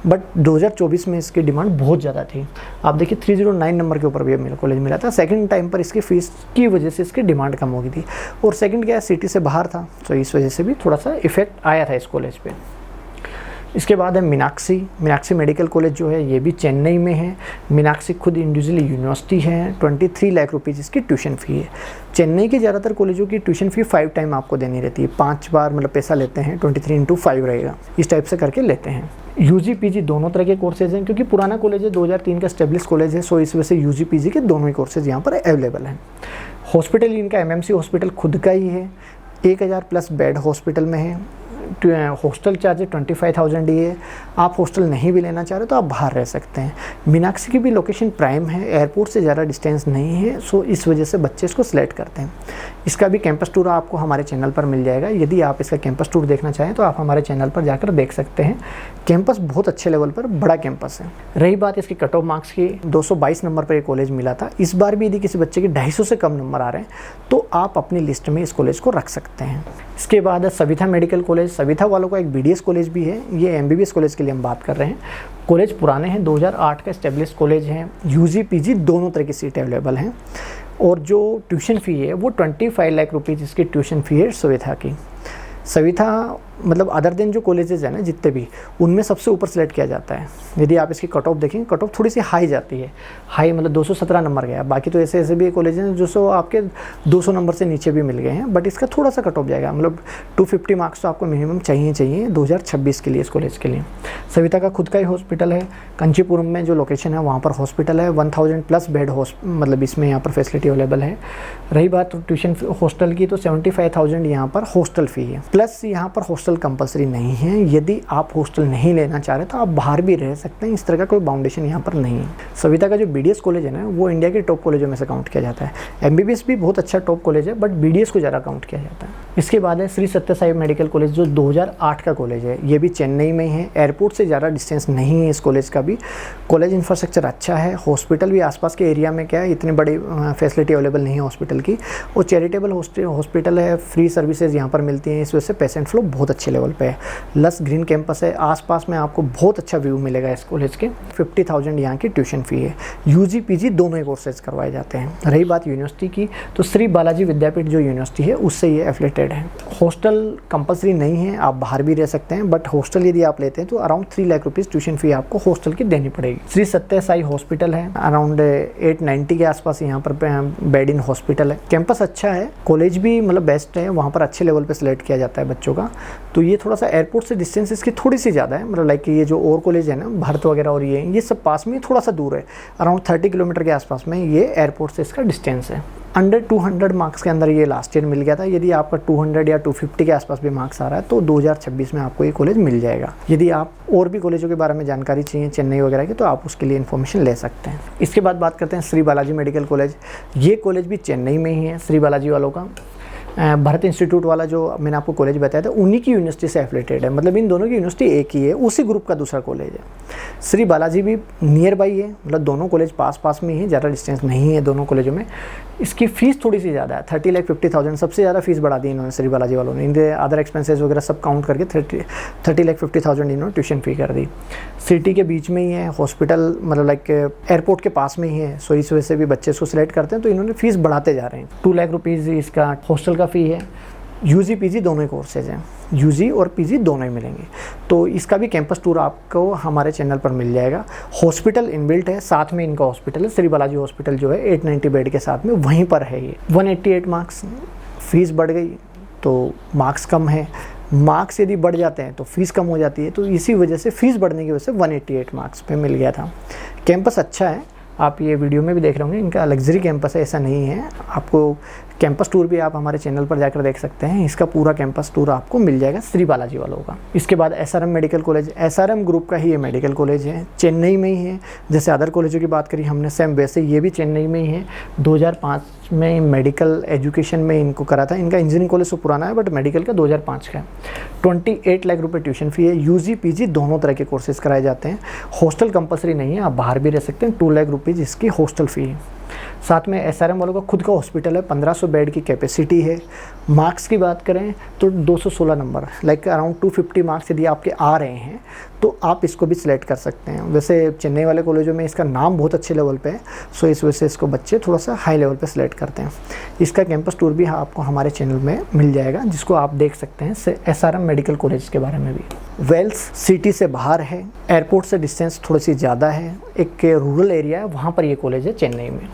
बट 2024 में इसकी डिमांड बहुत ज़्यादा थी। आप देखिए 309 नंबर के ऊपर भी मेरा कॉलेज मिला था। सेकेंड टाइम पर इसकी फ़ीस की वजह से इसकी डिमांड कम हो गई थी, और सेकेंड क्या है, सिटी से बाहर था, तो इस वजह से भी थोड़ा सा इफेक्ट आया था इस कॉलेज पे। इसके बाद है मीनाक्षी मेडिकल कॉलेज जो है, ये भी चेन्नई में है। मीनाक्षी खुद इंडिविजुअल यूनिवर्सिटी है। 23 लाख रुपीज़ इसकी ट्यूशन फ़ी है। चेन्नई के ज़्यादातर कॉलेजों की ट्यूशन फ़ी 5 टाइम आपको देनी रहती है, 5 बार मतलब पैसा लेते हैं, 23 × 5 रहेगा, इस टाइप से करके लेते हैं। UG PG दोनों तरह के कोर्सेज हैं, क्योंकि पुराना कॉलेज है, 2003 का स्टेब्लिश कॉलेज है, सो इस वजह से UG PG के दोनों ही कोर्सेज यहाँ पर अवेलेबल हैं। हॉस्पिटल इनका MMC हॉस्पिटल खुद का ही है, 1000 प्लस बेड हॉस्पिटल में है। हॉस्टल चार्ज 25,000 ही है। आप हॉस्टल नहीं भी लेना चाह रहे तो आप बाहर रह सकते हैं। मीनाक्षी की भी लोकेशन प्राइम है, एयरपोर्ट से ज़्यादा डिस्टेंस नहीं है, सो इस वजह से बच्चे इसको सिलेक्ट करते हैं। इसका भी कैंपस टूर आपको हमारे चैनल पर मिल जाएगा। यदि आप इसका कैंपस टूर देखना चाहें तो आप हमारे चैनल पर जाकर देख सकते हैं। कैंपस बहुत अच्छे लेवल पर बड़ा कैंपस है। रही बात इसकी कट ऑफ मार्क्स की, 222 नंबर पर ये कॉलेज मिला था। इस बार भी यदि किसी बच्चे के 250 से कम नंबर आ रहे हैं तो आप अपनी लिस्ट में इस कॉलेज को रख सकते हैं। इसके बाद है सविता मेडिकल कॉलेज। सविता वालों का एक BDS कॉलेज भी है, ये MBBS कॉलेज के लिए हम बात कर रहे हैं। कॉलेज पुराने हैं, 2008 का एस्टेब्लिश कॉलेज है। UG PG दोनों तरह की सीटें अवेलेबल हैं, और जो ट्यूशन फ़ी है वो 25 लाख रुपीज़ इसकी ट्यूशन फ़ी है सविता की। सविता मतलब अदर देन जो कॉलेजेस हैं ना जितने भी, उनमें सबसे ऊपर सेलेक्ट किया जाता है। यदि आप इसकी कट ऑफ देखें, कट ऑफ थोड़ी सी हाई जाती है, हाई मतलब 217 नंबर गया। बाकी तो ऐसे भी कॉलेज हैं जो आपके 200 नंबर से नीचे भी मिल गए हैं, बट इसका थोड़ा सा कट ऑफ जाएगा, मतलब 250 मार्क्स तो आपको मिनिमम चाहिए 2026 के लिए इस कॉलेज के लिए। सविता का खुद का ही हॉस्पिटल है, कंचीपुरम में जो लोकेशन है वहाँ पर हॉस्पिटल है। 1000 प्लस बेड मतलब इसमें यहाँ पर फैसिलिटी अवेलेबल है। रही बात ट्यूशन हॉस्टल की, तो 75,000 यहाँ पर हॉस्टल फ़ी है, प्लस यहाँ पर हॉस्टल कंपलसरी नहीं है। यदि आप हॉस्टल नहीं लेना चाह रहे तो आप बाहर भी रह सकते हैं, इस तरह का कोई बाउंडेशन यहाँ पर नहीं है। सविता का जो BDS कॉलेज है ना, वो इंडिया के टॉप कॉलेजों में से काउंट किया जाता है। MBBS भी बहुत अच्छा टॉप कॉलेज है, बट BDS को ज़्यादा काउंट किया जाता है। इसके बाद है श्री सत्य साई मेडिकल कॉलेज, जो 2008 का कॉलेज है। ये भी चेन्नई में है, एयरपोर्ट से ज़्यादा डिस्टेंस नहीं है इस कॉलेज का भी। कॉलेज इंफ्रास्ट्रक्चर अच्छा है, हॉस्पिटल भी आसपास के एरिया में क्या है, इतनी बड़ी फैसिलिटी अवेलेबल नहीं है हॉस्पिटल की, और चैरिटेबल हॉस्पिटल है, फ्री सर्विसेज यहाँ पर मिलती हैं, इस वजह से पेशेंट फ्लो बहुत अच्छे लेवल पे है। लस ग्रीन कैंपस है, आसपास में आपको बहुत अच्छा व्यू मिलेगा इस कॉलेज के। 50,000 यहाँ की ट्यूशन फ़ी है। यूजी पीजी दोनों ही कोर्सेज करवाए जाते हैं। रही बात यूनिवर्सिटी की, तो श्री बालाजी विद्यापीठ जो यूनिवर्सिटी है उससे ये एफिलेटेड है। हॉस्टल कंपलसरी नहीं है, आप बाहर भी रह सकते हैं, बट हॉस्टल यदि आप लेते हैं तो around 3 lakh rupees tuition fee आपको हॉस्टल की देनी पड़ेगी। श्री सत्य साई हॉस्पिटल है, अराउंड 890 के आसपास यहाँ पर बेड इन हॉस्पिटल है। कैंपस अच्छा है, कॉलेज भी मतलब बेस्ट है, वहाँ पर अच्छे लेवल पे सिलेक्ट किया जाता है बच्चों का। तो ये थोड़ा सा एयरपोर्ट से डिस्टेंस इसकी थोड़ी सी ज़्यादा है, मतलब लाइक ये जो और कॉलेज है ना भारत वगैरह और ये सब पास में थोड़ा सा दूर है, अराउंड 30 किलोमीटर के आसपास में ये एयरपोर्ट से इसका डिस्टेंस है। अंडर 200 मार्क्स के अंदर ये लास्ट ईयर मिल गया था। यदि आपका 200 या 250 के आसपास भी मार्क्स आ रहा है तो 2026 में आपको ये कॉलेज मिल जाएगा। यदि आप और भी कॉलेजों के बारे में जानकारी चाहिए चेन्नई वगैरह की, तो आप उसके लिए इन्फॉर्मेशन ले सकते हैं। इसके बाद बात करते हैं श्री बालाजी मेडिकल कॉलेज। ये कॉलेज भी चेन्नई में ही है, श्री बालाजी वालों का। भारत इंस्टीट्यूट वाला जो मैंने आपको कॉलेज बताया था उन्हीं की यूनिवर्सिटी से एफिलेटेड है, मतलब इन दोनों की यूनिवर्सिटी एक ही है, उसी ग्रुप का दूसरा कॉलेज है। श्री बालाजी भी नियर बाई है, मतलब दोनों कॉलेज पास में ही है, ज़्यादा डिस्टेंस नहीं है दोनों कॉलेजों में। इसकी फ़ीस थोड़ी सी ज़्यादा है, 30,50,000 सबसे ज़्यादा फीस बढ़ा दी इन्होंने श्री बालाजी वालों ने। इनके अदर एक्सपेंसेस वगैरह सब काउंट करके 30,50,000 इन्होंने ट्यूशन फ़ी कर दी। सिटी के बीच में ही है, हॉस्पिटल मतलब लाइक एयरपोर्ट के पास में ही है, सो इस वजह से भी बच्चे इसको सिलेक्ट करते हैं, तो इन्होंने फ़ीस बढ़ाते जा रहे हैं। 2 लाख रुपीज़ इसका हॉस्टल का फ़ी है। यूजी पीजी दोनों ही कोर्सेज हैं, यूजी और पीजी दोनों ही मिलेंगे। तो इसका भी कैंपस टूर आपको हमारे चैनल पर मिल जाएगा। हॉस्पिटल इनबिल्ट है, साथ में इनका हॉस्पिटल है, श्री बालाजी हॉस्पिटल जो है 890 बेड के साथ में वहीं पर है ये। 188 मार्क्स, फीस बढ़ गई तो मार्क्स कम है, मार्क्स यदि बढ़ जाते हैं तो फीस कम हो जाती है, तो इसी वजह से फीस बढ़ने की वजह से 188 मार्क्स पे मिल गया था। कैंपस अच्छा है, आप ये वीडियो में भी देख रहे होंगे, इनका लग्जरी कैंपस है, ऐसा नहीं है। आपको कैंपस टूर भी आप हमारे चैनल पर जाकर देख सकते हैं, इसका पूरा कैंपस टूर आपको मिल जाएगा श्री बालाजी वालों का। इसके बाद SRM medical college, SRM group का ही ये मेडिकल कॉलेज है, चेन्नई में ही है। जैसे अदर कॉलेजों की बात करी हमने सेम, वैसे ये भी चेन्नई में ही है। 2005 में मेडिकल एजुकेशन में इनको करा था। इनका इंजीनियरिंग कॉलेज तो पुराना है, बट मेडिकल का 2005 का है। 28 लाख रुपये ट्यूशन फ़ी है। यूजी पीजी दोनों तरह के कोर्सेज कराए जाते हैं। हॉस्टल कंपलसरी नहीं है, आप बाहर भी रह सकते हैं। 2 लाख रुपीज़ इसकी हॉस्टल फ़ी है। साथ में एसआरएम वालों का खुद का हॉस्पिटल है, 1500 बेड की कैपेसिटी है। मार्क्स की बात करें तो 216 नंबर, लाइक अराउंड 250 मार्क्स यदि आपके आ रहे हैं तो आप इसको भी सिलेक्ट कर सकते हैं। वैसे चेन्नई वाले कॉलेजों में इसका नाम बहुत अच्छे लेवल पे है, सो इस वजह से इसको बच्चे थोड़ा सा हाई लेवल पे सिलेक्ट करते हैं। इसका कैंपस टूर भी आपको हमारे चैनल में मिल जाएगा, जिसको आप देख सकते हैं एसआरएम मेडिकल कॉलेज के बारे में भी। वेल्स सिटी से बाहर है, एयरपोर्ट से डिस्टेंस थोड़ी सी ज़्यादा है, एक रूरल एरिया है, वहाँ पर ये कॉलेज है चेन्नई में।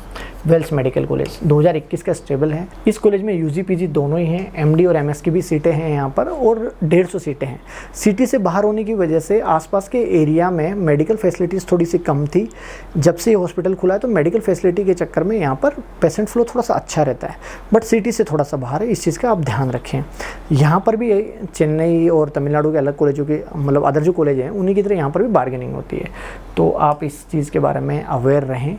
वेल्स मेडिकल कॉलेज 2021 का स्टेबल है। इस कॉलेज में यूजी पीजी दोनों ही हैं, एमडी और एमएस की भी सीटें हैं यहाँ पर, और 150 सीटें हैं। सिटी से बाहर होने की वजह से आसपास के एरिया में मेडिकल फैसिलिटीज़ थोड़ी सी कम थी। जब से ये हॉस्पिटल खुला है तो मेडिकल फैसिलिटी के चक्कर में यहाँ पर पेशेंट फ्लो थोड़ा सा अच्छा रहता है, बट सिटी से थोड़ा सा बाहर है, इस चीज़ का आप ध्यान रखें। यहाँ पर भी चेन्नई और तमिलनाडु के अलग कॉलेजों के मतलब अदर जो कॉलेज हैं उन्हीं की तरह यहाँ पर भी बार्गेनिंग होती है, तो आप इस चीज़ के बारे में अवेयर रहें।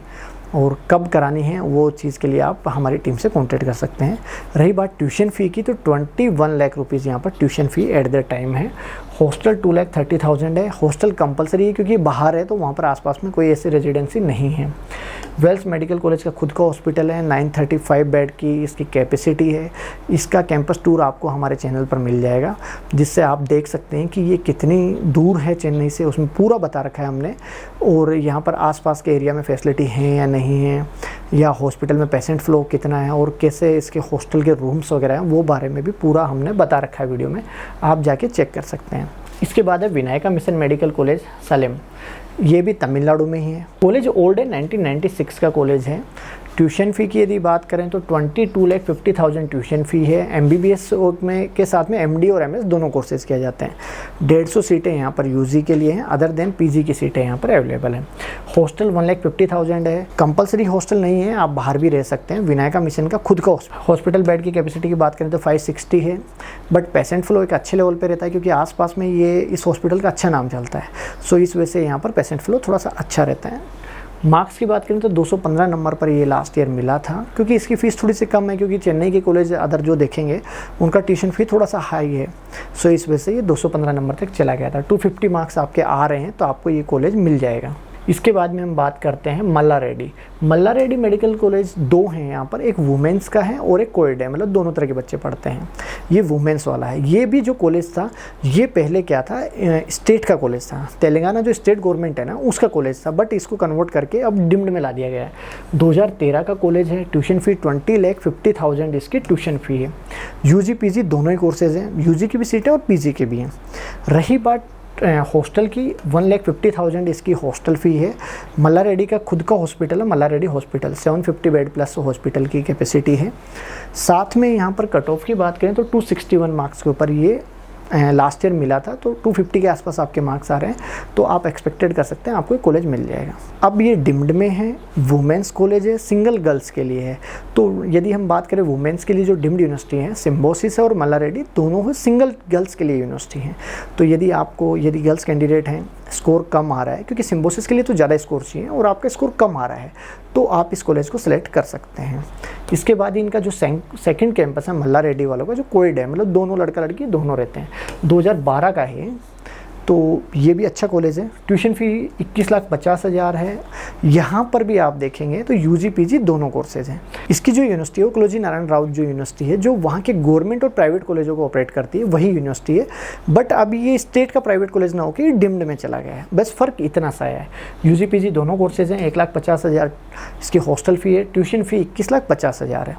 और कब करानी है वो चीज़ के लिए आप हमारी टीम से कांटेक्ट कर सकते हैं। रही बात ट्यूशन फ़ी की, तो 21 लाख रुपीज़ यहाँ पर tuition fee at the time है। हॉस्टल 2,30,000 है। हॉस्टल कंपलसरी है क्योंकि बाहर है, तो वहाँ पर आसपास में कोई ऐसी रेजिडेंसी नहीं है। वेल्स मेडिकल कॉलेज का खुद का हॉस्पिटल है, 935 बेड की इसकी कैपेसिटी है। इसका कैंपस टूर आपको हमारे चैनल पर मिल जाएगा, जिससे आप देख सकते हैं कि ये कितनी दूर है चेन्नई से, उसमें पूरा बता रखा है हमने। और यहाँ पर आसपास के एरिया में फैसिलिटी हैं या नहीं है, या हॉस्पिटल में पेशेंट फ्लो कितना है, और कैसे इसके हॉस्टल के रूम्स वगैरह हैं, वो बारे में भी पूरा हमने बता रखा है वीडियो में, आप जाके चेक कर सकते हैं। इसके बाद है Vinayaka mission medical college Salem, ये भी तमिलनाडु में ही है। कॉलेज ओल्ड है, 1996 का कॉलेज है। ट्यूशन फ़ी की यदि बात करें तो 22,50,000 ट्यूशन फ़ी है। एमबीबीएस में के साथ में एमडी और एमएस दोनों कोर्सेज किए जाते हैं। 150 सीटें यहाँ पर यूजी के लिए हैं, अदर देन पीजी की सीटें यहाँ पर अवेलेबल हैं। हॉस्टल 1,50,000 है, कंपलसरी हॉस्टल नहीं है, आप बाहर भी रह सकते हैं। विनायका मिशन का खुद का हॉस्पिटल। बेड की कैपेसिटी की बात करें तो 560 है, बट पेशेंट फ्लो एक अच्छे लेवल पर रहता है क्योंकि आसपास में ये इस हॉस्पिटल का अच्छा नाम चलता है, सो इस वजह से यहाँ पर पेशेंट फ्लो थोड़ा सा अच्छा रहता है। मार्क्स की बात करें तो 215 नंबर पर ये लास्ट ईयर मिला था, क्योंकि इसकी फ़ीस थोड़ी सी कम है, क्योंकि चेन्नई के कॉलेज अदर जो देखेंगे उनका ट्यूशन फ़ी थोड़ा सा हाई है, सो इस वजह से ये 215 नंबर तक चला गया था। 250 मार्क्स आपके आ रहे हैं तो आपको ये कॉलेज मिल जाएगा। इसके बाद में हम बात करते हैं मल्ला रेड्डी। मल्ला रेड्डी मेडिकल कॉलेज दो हैं यहाँ पर, एक वुमेंस का है और एक कोएड है, मतलब दोनों तरह के बच्चे पढ़ते हैं। ये वुमेंस वाला है। ये भी जो कॉलेज था ये पहले क्या था, स्टेट का कॉलेज था, तेलंगाना जो स्टेट गवर्नमेंट है ना उसका कॉलेज था, बट इसको कन्वर्ट करके अब डिम्ड में ला दिया गया है। 2013 का कॉलेज है। ट्यूशन फ़ी 20,50,000 इसकी ट्यूशन फ़ी है। यूजी पीजी दोनों ही कोर्सेज हैं, यूजी की भी सीट है और पीजी की भी हैं। रही बात हॉस्टल की, 1,50,000 इसकी हॉस्टल फ़ी है। मल्ला रेड्डी का खुद का हॉस्पिटल है, Malla Reddy hospital, 750 bed plus hospital की कैपेसिटी है। साथ में यहाँ पर कट ऑफ की बात करें तो 261 मार्क्स के ऊपर ये लास्ट ईयर मिला था, तो 250 के आसपास आपके मार्क्स आ रहे हैं, तो आप एक्सपेक्टेड कर सकते हैं आपको ये कॉलेज मिल जाएगा। अब ये डिम्ड में है, वुमेंस कॉलेज है, सिंगल गर्ल्स के लिए है। तो यदि हम बात करें वुमेंस के लिए जो डिम्ड यूनिवर्सिटी है, सिम्बोसिस है और मल्ला रेड्डी, दोनों ही सिंगल गर्ल्स के लिए यूनिवर्सिटी हैं। तो यदि गर्ल्स कैंडिडेट हैं, स्कोर कम आ रहा है, क्योंकि सिम्बोसिस के लिए तो ज़्यादा स्कोर चाहिए और आपका स्कोर कम आ रहा है, तो आप इस कॉलेज को सिलेक्ट कर सकते हैं। इसके बाद इनका जो सेकंड कैंपस है मल्ला रेड्डी वालों का, जो कोएड है, मतलब दोनों लड़का लड़की दोनों रहते हैं, 2012 का है, तो ये भी अच्छा कॉलेज है। ट्यूशन फ़ी 21,50,000 है। यहाँ पर भी आप देखेंगे तो यूजी पीजी दोनों कोर्सेज हैं। इसकी जो यूनिवर्सिटी है वो कालोजी नारायण राउत जो यूनिवर्सिटी है, जो वहाँ के गवर्नमेंट और प्राइवेट कॉलेजों को ऑपरेट करती है, वही यूनिवर्सिटी है। बट अभी ये स्टेट का प्राइवेट कॉलेज ना होकर डिम्ड में चला गया है, बस फ़र्क इतना सा है। यूजी पीजी दोनों कोर्सेज हैं। 1,50,000 इसकी हॉस्टल फ़ी है। ट्यूशन फ़ी 21,50,000 है।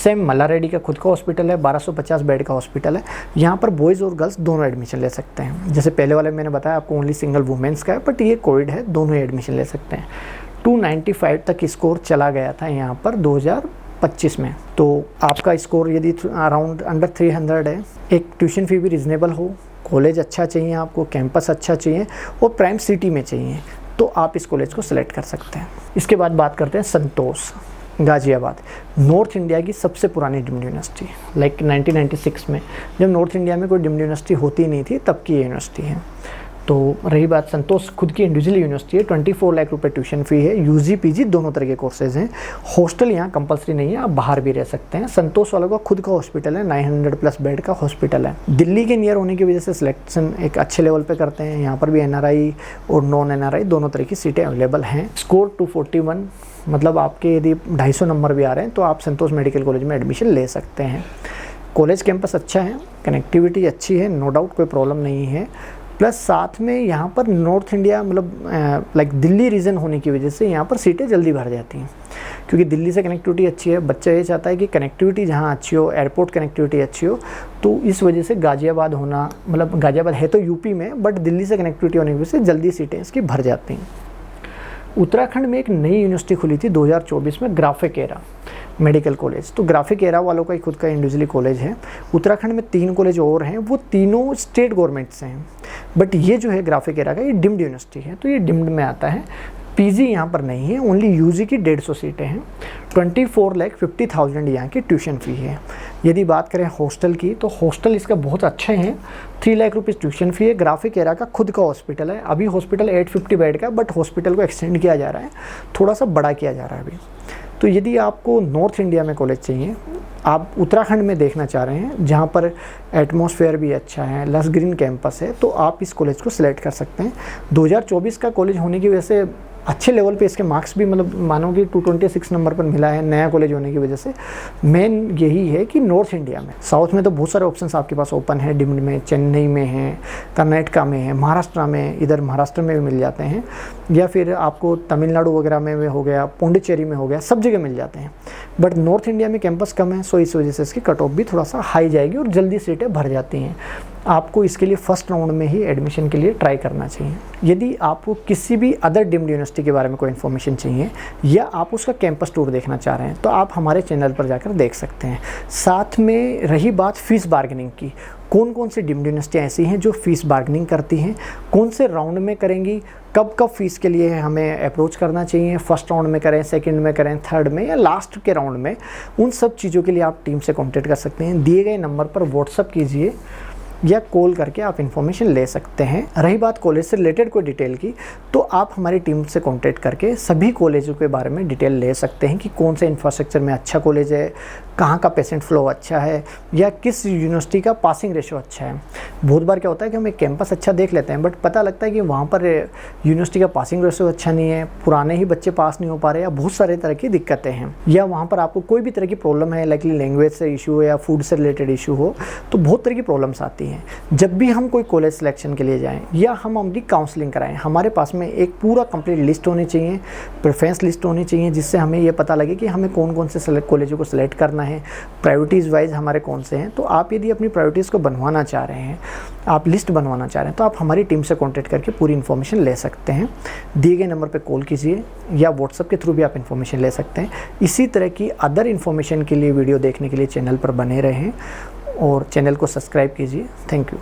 सेम मल्ला रेड्डी का खुद का हॉस्पिटल है, 1250 बेड का हॉस्पिटल है। यहाँ पर बॉयज़ और गर्ल्स दोनों एडमिशन ले सकते हैं। जैसे पहले वाले मैंने बताया आपको ओनली सिंगल वुमेंस का है, बट ये कोविड है, दोनों ही एडमिशन ले सकते हैं। 295 तक स्कोर चला गया था यहाँ पर 2025 में। तो आपका स्कोर यदि अराउंड अंडर 300 है, एक ट्यूशन फ़ी भी रिजनेबल हो, कॉलेज अच्छा चाहिए आपको, कैंपस अच्छा चाहिए और प्राइम सिटी में चाहिए, तो आप इस कॉलेज को सिलेक्ट कर सकते हैं। इसके बाद बात करते हैं संतोष, गाज़ियाबाद, नॉर्थ इंडिया की सबसे पुरानी डिम्ड यूनिवर्सिटी, लाइक 1996 में, जब नॉर्थ इंडिया में कोई डिम्ड यूनिवर्सिटी होती नहीं थी, तब की ये यूनिवर्सिटी है। तो रही बात संतोष खुद की इंडिविजुअल यूनिवर्सिटी है, 24 लाख रुपए ट्यूशन फ़ी है। यूजी पीजी दोनों तरह के कोर्सेज हैं। हॉस्टल यहाँ कंपलसरी नहीं है, आप बाहर भी रह सकते हैं। संतोष वालों का खुद का हॉस्पिटल है, 900+ बेड का हॉस्पिटल है। दिल्ली के नियर होने की वजह से सिलेक्शन एक अच्छे लेवल पे करते हैं। यहाँ पर भी NRI और नॉन NRI दोनों तरह की सीटें अवेलेबल हैं। स्कोर 241, मतलब आपके यदि 250 नंबर भी आ रहे हैं तो आप संतोष मेडिकल कॉलेज में एडमिशन ले सकते हैं। कॉलेज कैंपस अच्छा है, कनेक्टिविटी अच्छी है, नो डाउट कोई प्रॉब्लम नहीं है। प्लस साथ में यहाँ पर नॉर्थ इंडिया मतलब लाइक दिल्ली रीजन होने की वजह से यहाँ पर सीटें जल्दी भर जाती हैं, क्योंकि दिल्ली से कनेक्टिविटी अच्छी है। बच्चा ये चाहता है कि कनेक्टिविटी जहाँ अच्छी हो, एयरपोर्ट कनेक्टिविटी अच्छी हो, तो इस वजह से गाज़ियाबाद होना, मतलब गाज़ियाबाद है तो यूपी में, बट दिल्ली से कनेक्टिविटी होने की वजह से जल्दी सीटें इसकी भर जाती हैं। उत्तराखंड में एक नई यूनिवर्सिटी खुली थी 2024 में, ग्राफिक एरा मेडिकल कॉलेज। तो ग्राफिक एरा वालों का ही खुद का इंडिविजुअली कॉलेज है। उत्तराखंड में 3 कॉलेज और हैं, वो तीनों स्टेट गवर्नमेंट से हैं, बट ये जो है ग्राफिक एरा का, ये डिम्ड यूनिवर्सिटी है, तो ये डिम्ड में आता है। पीजी यहाँ पर नहीं है, ओनली यूजी की 150 सीटें हैं। 24,50,000 यहाँ की ट्यूशन फ़ी है। यदि बात करें हॉस्टल की, तो हॉस्टल इसका बहुत अच्छा है, 3 लाख रुपये ट्यूशन फ़ी है। ग्राफिक एरा का खुद का हॉस्पिटल है। अभी हॉस्पिटल 850 बेड का, बट हॉस्पिटल को एक्सटेंड किया जा रहा है, थोड़ा सा बड़ा किया जा रहा है अभी। तो यदि आपको नॉर्थ इंडिया में कॉलेज चाहिए, आप उत्तराखंड में देखना चाह रहे हैं जहाँ पर एटमॉस्फेयर भी अच्छा है, लस ग्रीन कैंपस है, तो आप इस कॉलेज को सिलेक्ट कर सकते हैं। 2024 का कॉलेज होने की वजह से अच्छे लेवल पे इसके मार्क्स भी, मतलब मानो कि 226 नंबर पर मिला है, नया कॉलेज होने की वजह से। मेन यही है कि नॉर्थ इंडिया में, साउथ में तो बहुत सारे ऑप्शंस आपके पास ओपन है, डिम्ड में, चेन्नई में है, कर्नाटका में है, महाराष्ट्र में, इधर महाराष्ट्र में भी मिल जाते हैं, या फिर आपको तमिलनाडु वगैरह में हो गया, पुडुचेरी में हो गया, सब जगह मिल जाते हैं। बट नॉर्थ इंडिया में कैंपस कम है, सो इस वजह से इसकी कट ऑफ भी थोड़ा सा हाई जाएगी और जल्दी सीटें भर जाती हैं। आपको इसके लिए फर्स्ट राउंड में ही एडमिशन के लिए ट्राई करना चाहिए। यदि आपको किसी भी अदर डिम्ड यूनिवर्सिटी के बारे में कोई इन्फॉर्मेशन चाहिए या आप उसका कैंपस टूर देखना चाह रहे हैं, तो आप हमारे चैनल पर जाकर देख सकते हैं। साथ में रही बात फीस बार्गेनिंग की, कौन कौन सी डिम्ड यूनिवर्सिटियाँ ऐसी हैं जो फ़ीस बार्गेनिंग करती हैं, कौन से राउंड में करेंगी, कब कब फ़ीस के लिए हमें अप्रोच करना चाहिए, फर्स्ट राउंड में करें, सेकंड में करें, थर्ड में या लास्ट के राउंड में, उन सब चीज़ों के लिए आप टीम से कांटेक्ट कर सकते हैं। दिए गए नंबर पर व्हाट्सअप कीजिए या कॉल करके आप इन्फॉर्मेशन ले सकते हैं। रही बात कॉलेज से रिलेटेड कोई डिटेल की, तो आप हमारी टीम से कॉन्टेक्ट करके सभी कॉलेजों के बारे में डिटेल ले सकते हैं कि कौन से इंफ्रास्ट्रक्चर में अच्छा कॉलेज है, कहाँ का पेशेंट फ्लो अच्छा है, या किस यूनिवर्सिटी का पासिंग रेशो अच्छा है। बहुत बार क्या होता है कि हम एक कैंपस अच्छा देख लेते हैं, बट पता लगता है कि वहाँ पर यूनिवर्सिटी का पासिंग रेशो अच्छा नहीं है, पुराने ही बच्चे पास नहीं हो पा रहे, या बहुत सारे तरह की दिक्कतें हैं, या वहाँ पर आपको कोई भी तरह की प्रॉब्लम है, लाइक लैंग्वेज से इशू हो या फूड से रिलेटेड इशू हो, तो बहुत तरह की प्रॉब्लम्स आती हैं। जब भी हम कोई कॉलेज सिलेक्शन के लिए जाएँ या हम अपनी काउंसलिंग कराएँ, हमारे पास में एक पूरा कंप्लीट लिस्ट होनी चाहिए, प्रेफरेंस लिस्ट होनी चाहिए, जिससे हमें ये पता लगे कि हमें कौन कौन से कॉलेजों को सिलेक्ट करना है, प्रायोरिटीज़ वाइज हमारे कौन से हैं। तो आप यदि अपनी प्रायोरिटीज़ को बनवाना चाह रहे हैं, आप लिस्ट बनवाना चाह रहे हैं, तो आप हमारी टीम से कॉन्टेक्ट करके पूरी इन्फॉर्मेशन ले सकते हैं। दिए गए नंबर पर कॉल कीजिए या व्हाट्सएप के थ्रू भी आप इन्फॉर्मेशन ले सकते हैं। इसी तरह की अदर इन्फॉर्मेशन के लिए वीडियो देखने के लिए चैनल पर बने रहें और चैनल को सब्सक्राइब कीजिए। Thank you.